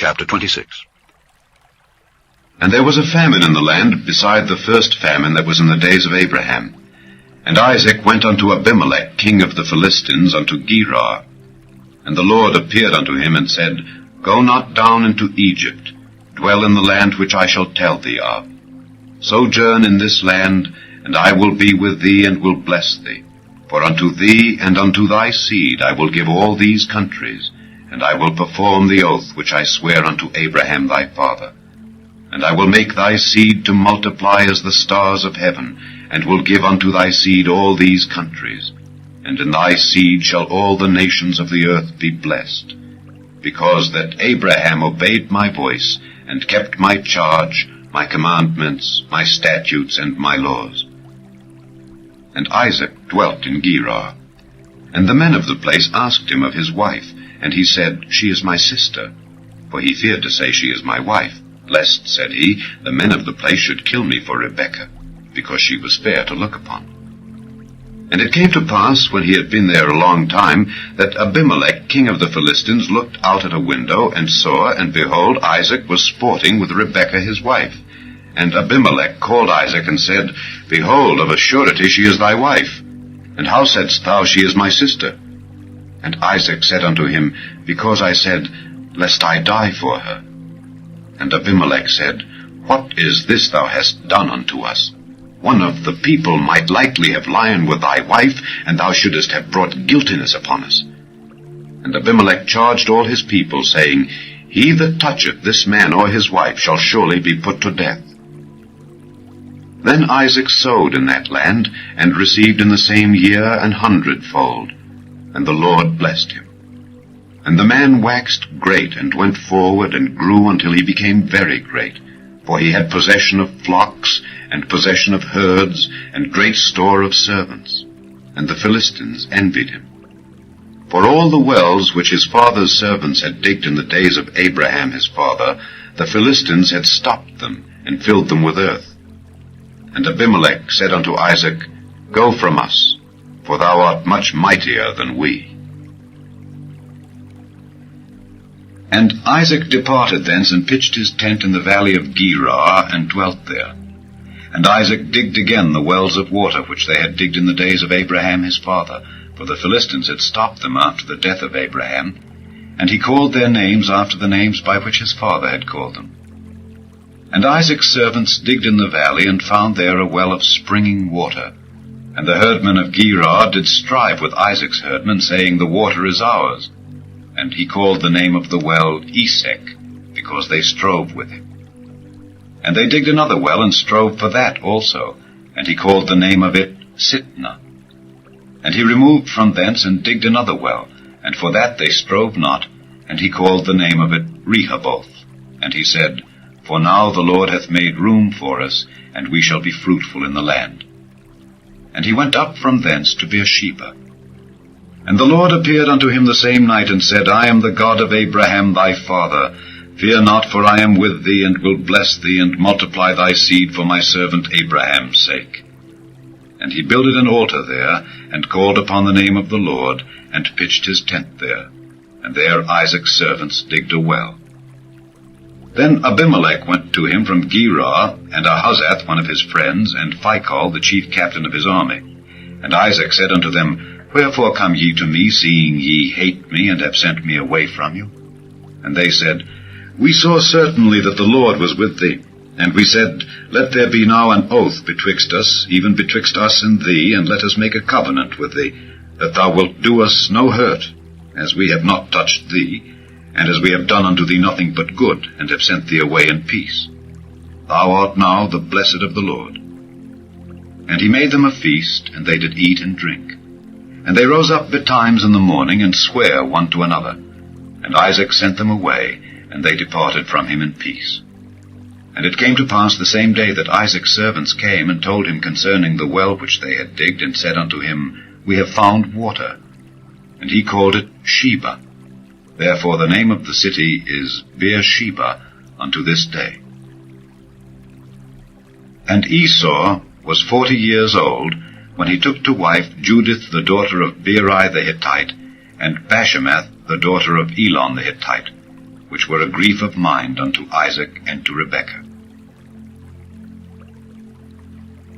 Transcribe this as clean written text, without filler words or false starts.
Chapter 26. And there was a famine in the land beside the first famine that was in the days of Abraham. And Isaac went unto Abimelech, king of the Philistines, unto Gerar. And the Lord appeared unto him, and said, Go not down into Egypt, dwell in the land which I shall tell thee of. Sojourn in this land, and I will be with thee, and will bless thee. For unto thee and unto thy seed I will give all these countries, and I will perform the oath which I swear unto Abraham thy father. And I will make thy seed to multiply as the stars of heaven, and will give unto thy seed all these countries. And in thy seed shall all the nations of the earth be blessed, because that Abraham obeyed my voice, and kept my charge, my commandments, my statutes, and my laws. And Isaac dwelt in Gerar. And the men of the place asked him of his wife, and he said, She is my sister. For he feared to say, She is my wife, lest, said he, the men of the place should kill me for Rebekah, because she was fair to look upon. And it came to pass, when he had been there a long time, that Abimelech, king of the Philistines, looked out at a window, and saw, and behold, Isaac was sporting with Rebekah his wife. And Abimelech called Isaac, and said, Behold, of a surety she is thy wife. And how saidst thou, She is my sister? And Isaac said unto him, Because I said, Lest I die for her. And Abimelech said, What is this thou hast done unto us? One of the people might likely have lain with thy wife, and thou shouldest have brought guiltiness upon us. And Abimelech charged all his people, saying, He that toucheth this man or his wife shall surely be put to death. Then Isaac sowed in that land, and received in the same year 100-fold, and the Lord blessed him. And the man waxed great, and went forward, and grew until he became very great, for he had possession of flocks, and possession of herds, and great store of servants. And the Philistines envied him. For all the wells which his father's servants had digged in the days of Abraham his father, the Philistines had stopped them, and filled them with earth. And Abimelech said unto Isaac, Go from us, for thou art much mightier than we. And Isaac departed thence, and pitched his tent in the valley of Gerar, and dwelt there. And Isaac digged again the wells of water which they had digged in the days of Abraham his father, for the Philistines had stopped them after the death of Abraham, and he called their names after the names by which his father had called them. And Isaac's servants digged in the valley, and found there a well of springing water. And the herdmen of Gerar did strive with Isaac's herdmen, saying, The water is ours. And he called the name of the well Esek, because they strove with him. And they digged another well, and strove for that also, and he called the name of it Sitnah. And he removed from thence, and digged another well, and for that they strove not, and he called the name of it Rehoboth. And he said, For now the Lord hath made room for us, and we shall be fruitful in the land. And he went up from thence to Beersheba. And the Lord appeared unto him the same night, and said, I am the God of Abraham thy father. Fear not, for I am with thee, and will bless thee, and multiply thy seed for my servant Abraham's sake. And he builded an altar there, and called upon the name of the Lord, and pitched his tent there. And there Isaac's servants digged a well. Then Abimelech went to him from Gerar, and Ahuzzath one of his friends, and Phicol the chief captain of his army. And Isaac said unto them, Wherefore come ye to me, seeing ye hate me, and have sent me away from you? And they said, We saw certainly that the Lord was with thee. And we said, Let there be now an oath betwixt us, even betwixt us and thee, and let us make a covenant with thee, that thou wilt do us no hurt, as we have not touched thee, and as we have done unto thee nothing but good, and have sent thee away in peace. Thou art now the blessed of the Lord. And he made them a feast, and they did eat and drink. And they rose up betimes in the morning, and sware one to another. And Isaac sent them away, and they departed from him in peace. And it came to pass the same day that Isaac's servants came, and told him concerning the well which they had digged, and said unto him, We have found water. And he called it Sheba. Therefore the name of the city is Beersheba unto this day. And Esau was 40 years old, when he took to wife Judith the daughter of Beeri the Hittite, and Bashemath the daughter of Elon the Hittite, which were a grief of mind unto Isaac and to Rebekah.